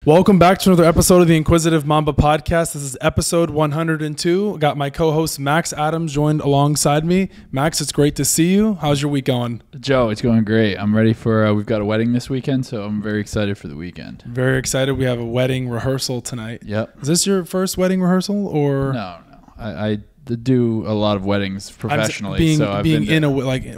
Welcome back to another episode of the Inquisitive Mamba podcast. This is episode 102. Got my co-host Max Adams joined alongside me. Max, it's great to see you. How's your week going? Joe, it's going great. I'm ready for, we've got a wedding this weekend, so I'm very excited for the weekend. Very excited. We have a wedding rehearsal tonight. Yep. Is this your first wedding rehearsal or? No. I do a lot of weddings professionally. I've been in a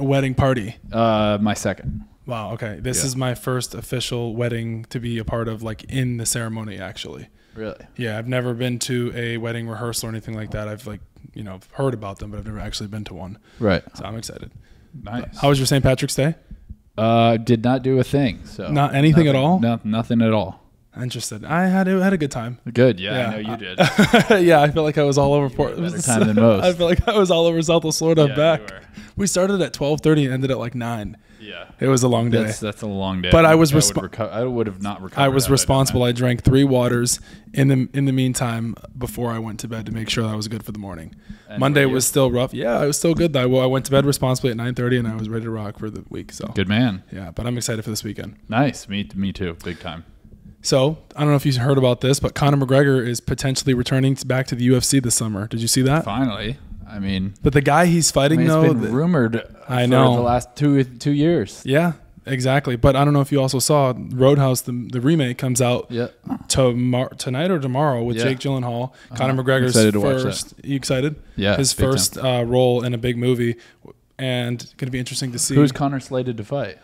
wedding party. My second. Wow. Okay. This is my first official wedding to be a part of, like in the ceremony, actually. Really? Yeah. I've never been to a wedding rehearsal or anything like that. I've heard about them, but I've never actually been to one. Right. So I'm excited. Nice. How was your St. Patrick's Day? Did not do a thing. So not anything at all? No, nothing at all. Interested. I had a good time. Good. Yeah. I know you did. Yeah. I feel like I was all over better time than most. I feel like I was all over Southwest Florida and back. You were. We started at 12:30 and ended at like 9. Yeah. It was a long day. That's a long day. But I would have not recovered. I was responsible. I drank 3 waters in the meantime before I went to bed to make sure that I was good for the morning. And Monday was still rough. Yeah, I was still good though. I went to bed responsibly at 9:30 and I was ready to rock for the week. So good man. Yeah, but I'm excited for this weekend. Nice. Me too. Big time. So, I don't know if you heard about this, but Conor McGregor is potentially returning back to the UFC this summer. Did you see that? Finally. I mean, but the guy he's fighting, it's been rumored for the last two years. Yeah, exactly. But I don't know if you also saw Roadhouse, the remake comes out tonight or tomorrow with Jake Gyllenhaal. Conor McGregor's first. You excited? Yeah. His first role in a big movie, and going to be interesting to see. Who's Conor slated to fight?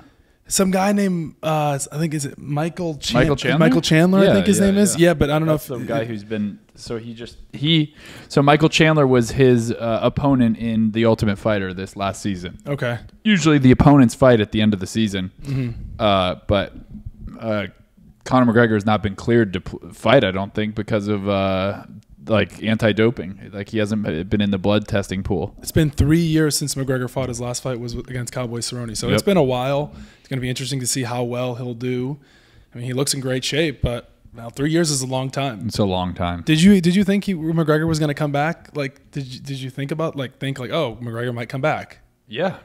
Some guy named I think is it Michael Chandler? Michael Chandler, I think his name is. Yeah, but I don't know if some guy who's been so Michael Chandler was his opponent in The Ultimate Fighter this last season. Okay. Usually the opponents fight at the end of the season, but Conor McGregor has not been cleared to fight. I don't think because of anti-doping. Like he hasn't been in the blood testing pool. It's been 3 years since McGregor fought. His last fight was against Cowboy Cerrone. So It's been a while. It's going to be interesting to see how well he'll do. I mean, he looks in great shape, but 3 years is a long time. It's a long time. Did you think McGregor was going to come back? Like, did you think about McGregor might come back? Yeah.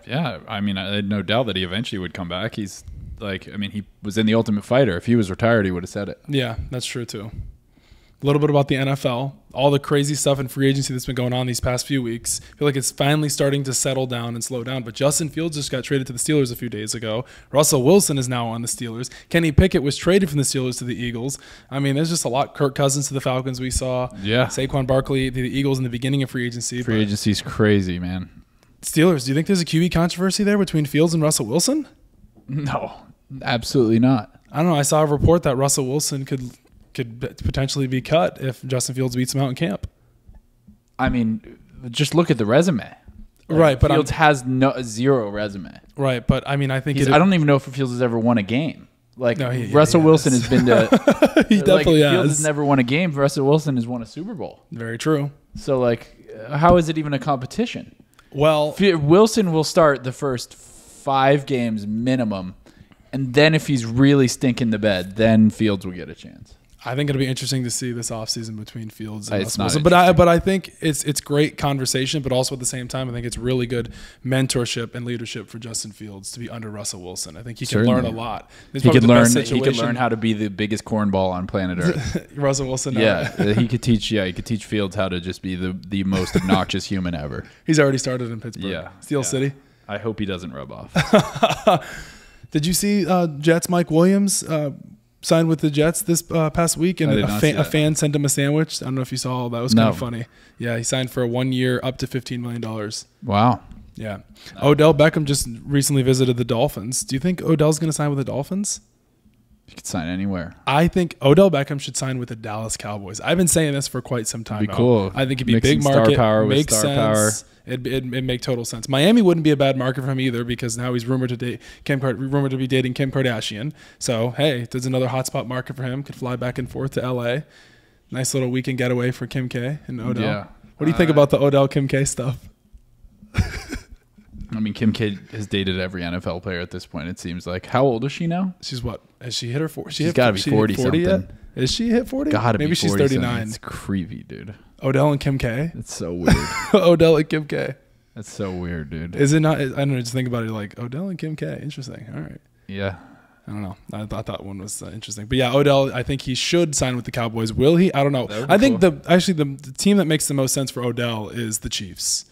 I mean, I had no doubt that he eventually would come back. He was in The Ultimate Fighter. If he was retired, he would have said it. Yeah, that's true too. A little bit about the NFL, all the crazy stuff in free agency that's been going on these past few weeks. I feel like it's finally starting to settle down and slow down. But Justin Fields just got traded to the Steelers a few days ago. Russell Wilson is now on the Steelers. Kenny Pickett was traded from the Steelers to the Eagles. I mean, there's just a lot. Kirk Cousins to the Falcons we saw. Yeah. Saquon Barkley to the Eagles in the beginning of free agency. Free agency's crazy, man. Steelers, do you think there's a QB controversy there between Fields and Russell Wilson? No, absolutely not. I don't know. I saw a report that Russell Wilson could potentially be cut if Justin Fields beats him out in camp. I mean, just look at the resume. Right, but Fields has zero resume. Right, but I mean, I think I don't even know if Fields has ever won a game. Russell Wilson has been to. He definitely has. Fields has never won a game. Russell Wilson has won a Super Bowl. Very true. So, how is it even a competition? Well, Wilson will start the first 5 games minimum, and then if he's really stinking the bed, then Fields will get a chance. I think it'll be interesting to see this offseason between Fields and Russell Wilson. But I think it's great conversation, but also at the same time, I think it's really good mentorship and leadership for Justin Fields to be under Russell Wilson. I think he can learn a lot. He could learn how to be the biggest cornball on planet Earth. Russell Wilson. He could teach Fields how to just be the most obnoxious human ever. He's already started in Pittsburgh. Yeah. Steel City. I hope he doesn't rub off. Did you see Jets Mike Williams signed with the Jets this past week, and a fan sent him a sandwich? I don't know if you saw. That was kind of funny. Yeah, he signed for 1 year, up to $15 million. Wow. Yeah. Odell Beckham just recently visited the Dolphins. Do you think Odell's going to sign with the Dolphins? He could sign anywhere. I think Odell Beckham should sign with the Dallas Cowboys. I've been saying this for quite some time. It'd be cool. I think it'd be big market. Star power makes with star sense. power. It'd make total sense. Miami wouldn't be a bad market for him either because now he's rumored to be dating Kim Kardashian. So hey, there's another hotspot market for him. Could fly back and forth to LA. Nice little weekend getaway for Kim K and Odell. Yeah. What do you think about the Odell Kim K stuff? I mean, Kim K has dated every NFL player at this point, it seems like. How old is she now? She's what? Has she hit her 40? She's got to be 40 something. Yet? Is she hit 40? Gotta be 40. Maybe she's 39. It's creepy, dude. Odell and Kim K? It's so weird. Odell and Kim K. That's so weird, dude. Is it not? I don't know. Just think about it like Odell and Kim K. Interesting. All right. Yeah. I don't know. I thought that one was interesting. But yeah, Odell, I think he should sign with the Cowboys. Will he? I don't know. I think the team that makes the most sense for Odell is the Chiefs.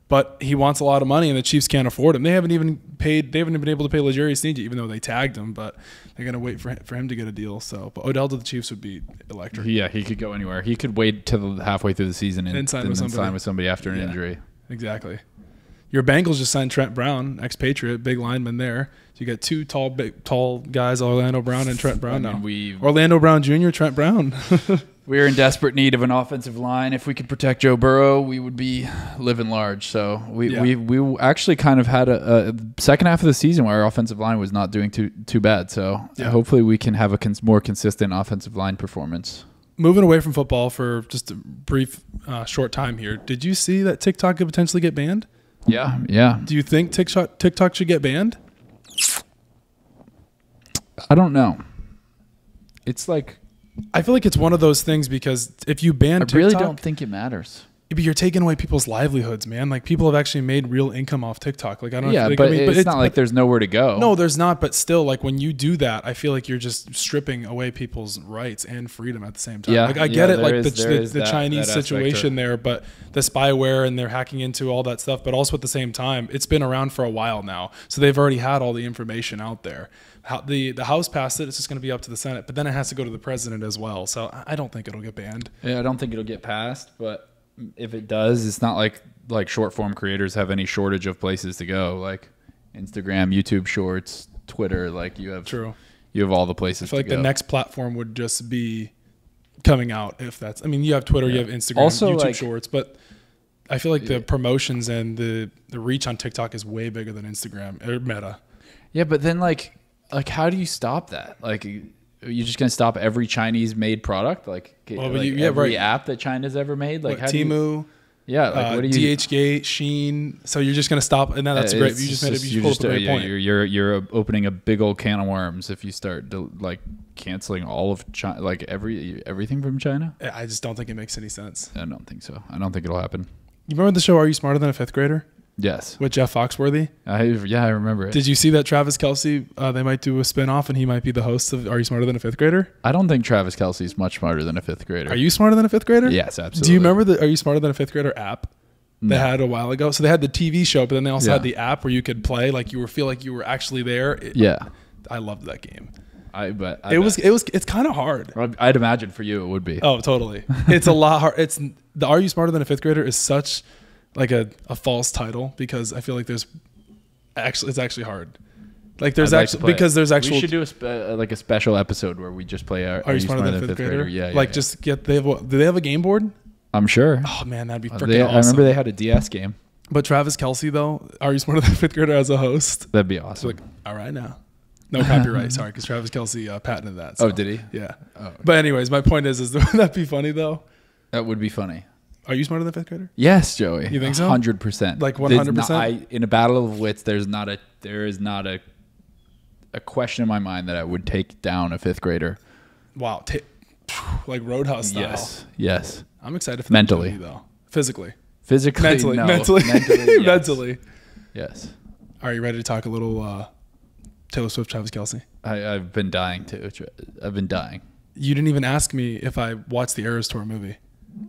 But he wants a lot of money, and the Chiefs can't afford him. They haven't even been able to pay L'Jarius Sneed, even though they tagged him. But they're gonna wait for him to get a deal. So, but Odell to the Chiefs would be electric. Yeah, he could go anywhere. He could wait till halfway through the season and sign with somebody after an injury. Exactly. Your Bengals just signed Trent Brown, ex-Patriot, big lineman there. So you got two tall guys, Orlando Brown and Trent Brown now. Orlando Brown Jr., Trent Brown. We're in desperate need of an offensive line. If we could protect Joe Burrow, we would be living large. So we actually kind of had a second half of the season where our offensive line was not doing too bad. So hopefully we can have a more consistent offensive line performance. Moving away from football for just a brief, short time here, did you see that TikTok could potentially get banned? Yeah. Do you think TikTok should get banned? I don't know. It's like, I feel like it's one of those things because if you ban TikTok, I really don't think it matters. But you're taking away people's livelihoods, man. Like people have actually made real income off TikTok. Like I don't. Yeah, but it's not like there's nowhere to go. No, there's not. But still, like when you do that, I feel like you're just stripping away people's rights and freedom at the same time. Like I get it, like the Chinese situation there, but the spyware and they're hacking into all that stuff. But also at the same time, it's been around for a while now, so they've already had all the information out there. The House passed it. It's just going to be up to the Senate, but then it has to go to the president as well. So I don't think it'll get banned. Yeah, I don't think it'll get passed, but if it does, it's not like short form creators have any shortage of places to go, like Instagram, YouTube Shorts, Twitter. Like you have all the places. I feel like the next platform would just be coming out if that's. I mean, you have Twitter, you have Instagram, also, YouTube Shorts, but I feel like the promotions and the reach on TikTok is way bigger than Instagram or Meta. Yeah, but then like how do you stop that? Like. You're just gonna stop every Chinese-made product, every app that China's ever made, like Temu, what do you? DHgate, Shein. So you're just gonna stop, and that's great. You just made it. You pulled up a great point. You're opening a big old can of worms if you start canceling all of China, like everything from China. I just don't think it makes any sense. I don't think so. I don't think it'll happen. You remember the show Are You Smarter Than a Fifth Grader? Yes. With Jeff Foxworthy? I remember it. Did you see that Travis Kelce, they might do a spinoff and he might be the host of Are You Smarter Than a Fifth Grader? I don't think Travis Kelce is much smarter than a fifth grader. Are you smarter than a fifth grader? Yes, absolutely. Do you remember the Are You Smarter Than a Fifth Grader app they had a while ago? So they had the TV show, but then they also had the app where you could play, like feel like you were actually there. I loved that game. It's kind of hard. I'd imagine for you it would be. Oh, totally. It's a lot hard. It's the Are You Smarter Than a Fifth Grader is such like a false title because I feel like it's actually hard. Like there's actually because there's actual. We should do a special episode where we just play Are You Smarter Than a Fifth Grader? Yeah. Just get do they have a game board? I'm sure. Oh man, that'd be freaking awesome. I remember they had a DS game. But Travis Kelce though, Are You Smarter Than a Fifth Grader as a host? That'd be awesome. It's like all right now. No copyright, sorry, because Travis Kelce patented that. So. Oh, did he? Yeah. Oh. But anyways, my point is wouldn't that be funny though? That would be funny. Are you smarter than a fifth grader? Yes, Joey. You think so? 100%. Like 100%? In a battle of wits, there is not a question in my mind that I would take down a fifth grader. Wow. Like Roadhouse style. Yes. I'm excited for mentally that movie, though. Physically. No. Mentally. Yes. Mentally. Yes. Are you ready to talk a little Taylor Swift, Travis Kelce? I've been dying to. I've been dying. You didn't even ask me if I watched the Eras Tour movie.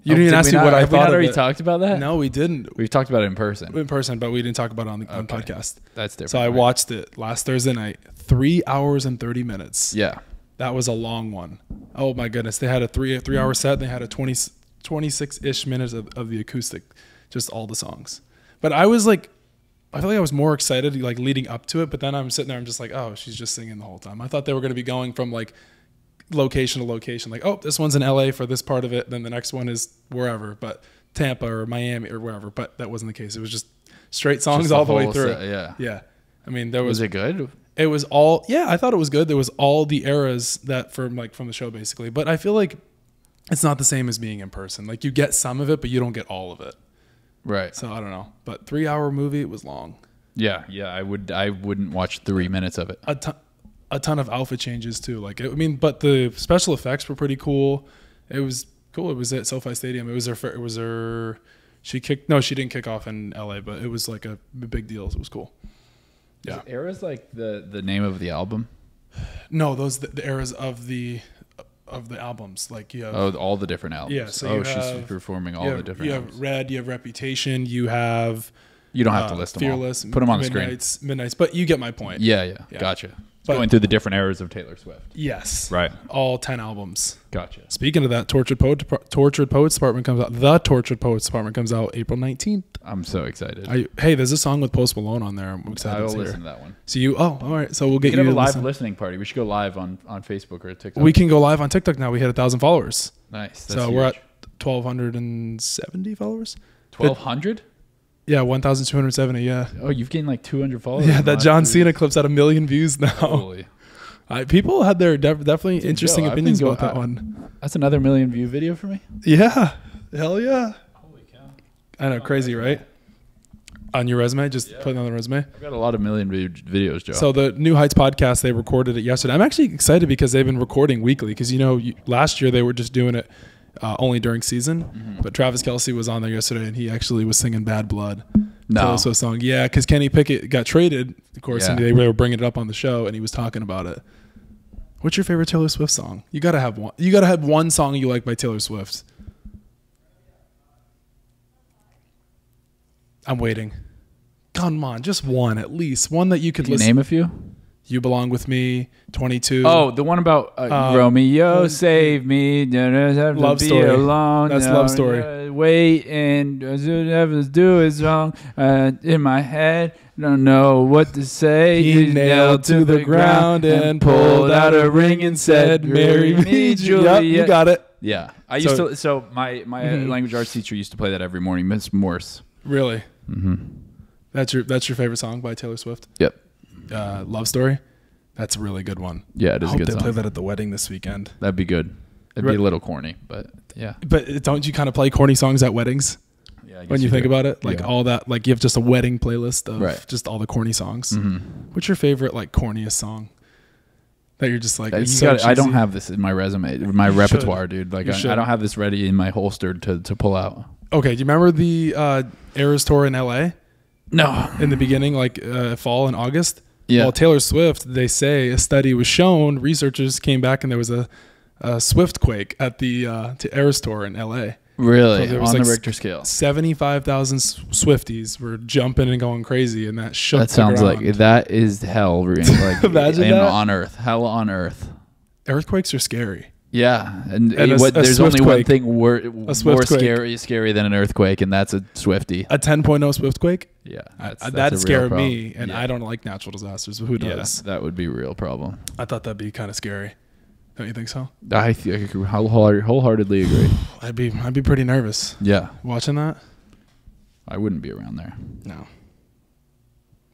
You didn't even ask me what I thought of it. Have we already talked about that? No, we didn't. We've talked about it in person. But we didn't talk about it on the podcast. That's different. So I watched it last Thursday night. 3 hours and 30 minutes. Yeah. That was a long one. Oh my goodness. They had a three-hour set. And they had a 26-ish minutes of the acoustic, just all the songs. But I was like, I feel like I was more excited like leading up to it. But then I'm sitting there, I'm just like, oh, she's just singing the whole time. I thought they were going to be going from like location to location, like, oh, this one's in LA for this part of it, then the next one is wherever, but Tampa or Miami or wherever. But that wasn't the case. It was just straight songs all the way through. Yeah. I mean, was it good? It was all I thought it was good. There was all the eras that from the show basically. But I feel like it's not the same as being in person. Like you get some of it, but you don't get all of it. Right. So I don't know. But 3-hour movie, it was long. Yeah. I wouldn't watch 3 minutes of it. A ton of outfit changes too. But the special effects were pretty cool. It was cool. It was at SoFi Stadium. She didn't kick off in LA, but it was like a big deal. It was cool. Yeah. Is Eras like the name of the album? No, those the eras of the albums. Like you have all the different albums. Yeah, so she's performing all the different albums. You have Red, you have Reputation, you have You don't have to list them Fearless, all. Put them on the Midnights, but you get my point. Yeah. Gotcha. Going through the different eras of Taylor Swift. Yes. Right. All 10 albums. Gotcha. Speaking of that, Tortured Poets Department comes out. The Tortured Poets Department comes out April 19th. I'm so excited. Hey, there's a song with Post Malone on there. I'm excited I will to listen to that one. So all right. So we'll get you you have a live listening party. We should go live on Facebook or TikTok. We can go live on TikTok now. We hit 1,000 followers. Nice. That's so we're at 1,270 followers. 1,200? Yeah, 1,270. Yeah. Oh, you've gained like 200 followers. Yeah, that John Cena clip's at 1 million views now. Holy. People had their definitely interesting opinions about that one. That's another 1 million view video for me. Yeah. Hell yeah. Holy cow. I know, crazy, right? On your resume, just put it on the resume. I've got a lot of 1 million videos, Joe. So the New Heights podcast, they recorded it yesterday. I'm actually excited because they've been recording weekly because, last year they were just doing it only during season. Mm-hmm. But Travis Kelce was on there yesterday and he actually was singing Bad Blood. No. So song. Yeah, because Kenny Pickett got traded, of course, and they were bringing it up on the show and he was talking about it. What's your favorite Taylor Swift song? You gotta have one. You gotta have one song you like by Taylor Swift. I'm waiting. Come on, just one at least. One that you could listen. Name a few. You Belong With Me, 22. Oh, the one about Romeo, save me. Love Story. Alone. That's Love Story. Wait, and whatever do is wrong. In my head, don't know what to say. He nailed to the ground and pulled out a ring and said, "Marry me, Juliet." Yep, you got it. Yeah, I used to. So my language arts teacher used to play that every morning, Miss Morse. Really? Mm-hmm. That's your favorite song by Taylor Swift? Yep. Love Story. That's a really good one. Yeah, it is a good song. I hope they play that at the wedding this weekend. That'd be good. It'd be a little corny, but yeah. But don't you kind of play corny songs at weddings? Yeah, when you think about it, like all that, like you have just a wedding playlist of just all the corny songs. Mm-hmm. What's your favorite like corniest song that you're just like? I don't have this in my resume, my repertoire, dude. Like I don't have this ready in my holster to pull out. Okay, do you remember the Eras tour in LA? No, in the beginning, like fall in August. Yeah. Well, Taylor Swift, they say a study was shown. Researchers came back and there was a Swift quake at the Eras tour in LA. Really? So on the Richter scale. 75,000 Swifties were jumping and going crazy, and that shook That sounds like that is hell. Like Imagine that. On Earth. Hell on Earth. Earthquakes are scary. Yeah, and there's only one thing more scary than an earthquake, and that's a Swiftie. A 10.0 Swift quake? Yeah, that scared me, and I don't like natural disasters, but who does? Yeah, that would be a real problem. I thought that'd be kind of scary. Don't you think so? I wholeheartedly agree. I'd be pretty nervous. Yeah, watching that. I wouldn't be around there. No.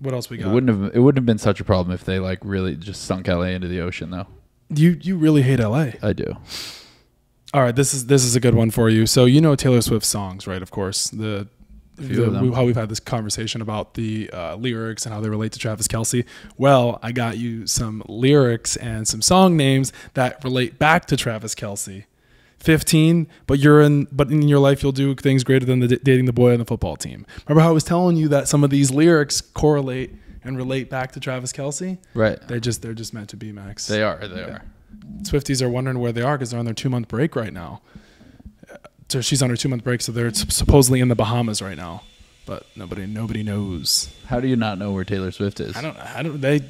What else we got? It wouldn't have been such a problem if they like really just sunk LA into the ocean, though. You really hate LA. I do. All right, this is a good one for you. So Taylor Swift songs, right? Of course, how we've had this conversation about the lyrics and how they relate to Travis Kelce. Well, I got you some lyrics and some song names that relate back to Travis Kelce. 15, but in your life you'll do things greater than dating the boy on the football team. Remember how I was telling you that some of these lyrics correlate and relate back to Travis Kelce? Right. They're just meant to be, Max. They are. They are. Swifties are wondering where they are because they're on their 2-month break right now. So she's on her 2-month break, so they're supposedly in the Bahamas right now, but nobody knows. How do you not know where Taylor Swift is? I don't. They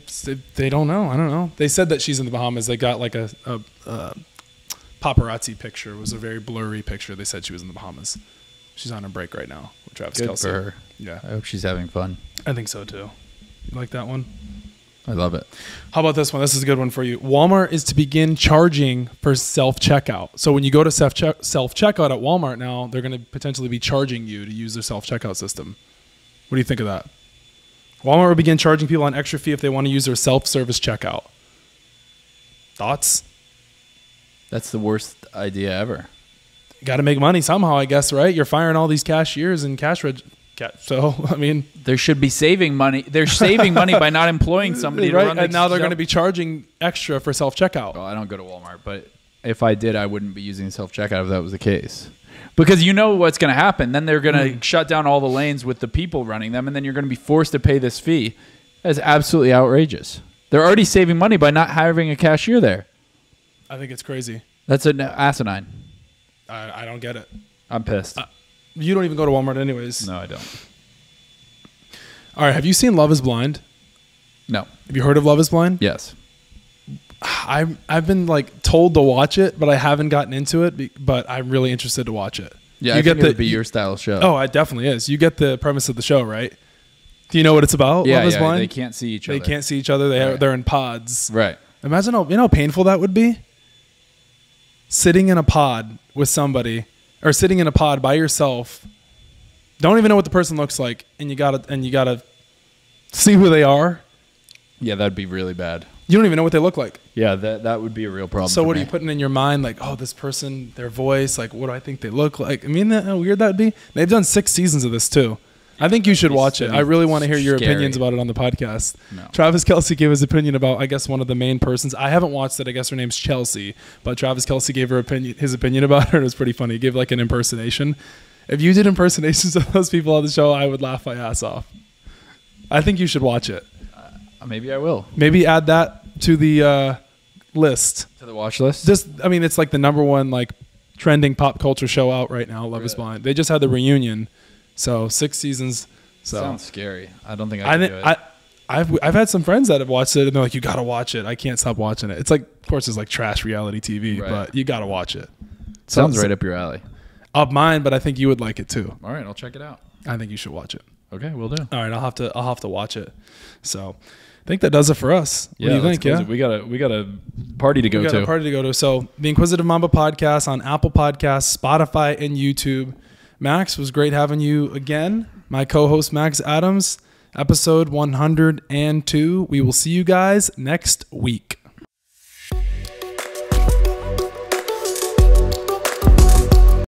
don't know. I don't know. They said that she's in the Bahamas. They got like a paparazzi picture. It was a very blurry picture. They said she was in the Bahamas. She's on her break right now with Travis Kelce. Good for her. Yeah, I hope she's having fun. I think so too. You like that one? I love it. How about this one? This is a good one for you. Walmart is to begin charging for self-checkout. So when you go to self-checkout at Walmart now, they're going to potentially be charging you to use their self-checkout system. What do you think of that? Walmart will begin charging people an extra fee if they want to use their self-service checkout. Thoughts? That's the worst idea ever. Got to make money somehow, I guess, right? You're firing all these cashiers and so, I mean, there should be saving money. They're saving money by not employing somebody to run. And now they're going to be charging extra for self-checkout. Well, I don't go to Walmart, but if I did, I wouldn't be using self-checkout if that was the case. Because you know what's going to happen. Then they're going to shut down all the lanes with the people running them, and then you're going to be forced to pay this fee. That's absolutely outrageous. They're already saving money by not having a cashier there. I think it's crazy. That's an asinine. I don't get it. I'm pissed. You don't even go to Walmart anyways. No, I don't. All right. Have you seen Love is Blind? No. Have you heard of Love is Blind? Yes. I've been like told to watch it, but I haven't gotten into it. But I'm really interested to watch it. Yeah, I think it would be your style show. Oh, it definitely is. You get the premise of the show, right? Do you know what it's about? Yeah, Love is Blind? They can't see each other. They can't see each other. They're in pods. Right. Imagine how painful that would be. Sitting in a pod with somebody, or sitting in a pod by yourself. Don't even know what the person looks like, and you gotta see who they are. Yeah, that'd be really bad. You don't even know what they look like. Yeah, that would be a real problem. So what are you putting in your mind? Like, oh, this person, their voice, like, what do I think they look like? I mean, how weird that'd be. They've done 6 seasons of this too. I think you should watch it. I really want to hear your opinions about it on the podcast. No. Travis Kelce gave his opinion about, I guess, one of the main persons. I haven't watched it. I guess her name's Chelsea, but Travis Kelce gave his opinion about her. It was pretty funny. He gave like an impersonation. If you did impersonations of those people on the show, I would laugh my ass off. I think you should watch it. Maybe I will. Maybe add that to the list. To the watch list? It's like the #1 like trending pop culture show out right now, Love is Blind. They just had the reunion. So 6 seasons. So sounds scary. I don't think I can do it. I've had some friends that have watched it and they're like, you gotta watch it. I can't stop watching it. It's like, of course, it's like trash reality TV, Right. but you gotta watch it. Sounds right up your alley. Up mine, but I think you would like it too. All right, I'll check it out. I think you should watch it. Okay, we'll do. All right, I'll have to watch it. So I think that does it for us. What do you think? Yeah, we got a party to go to. We got a party to go to. So the Inquisitive Mamba podcast on Apple Podcasts, Spotify, and YouTube. Max, was great having you again. My co-host Max Adams, episode 102. We will see you guys next week.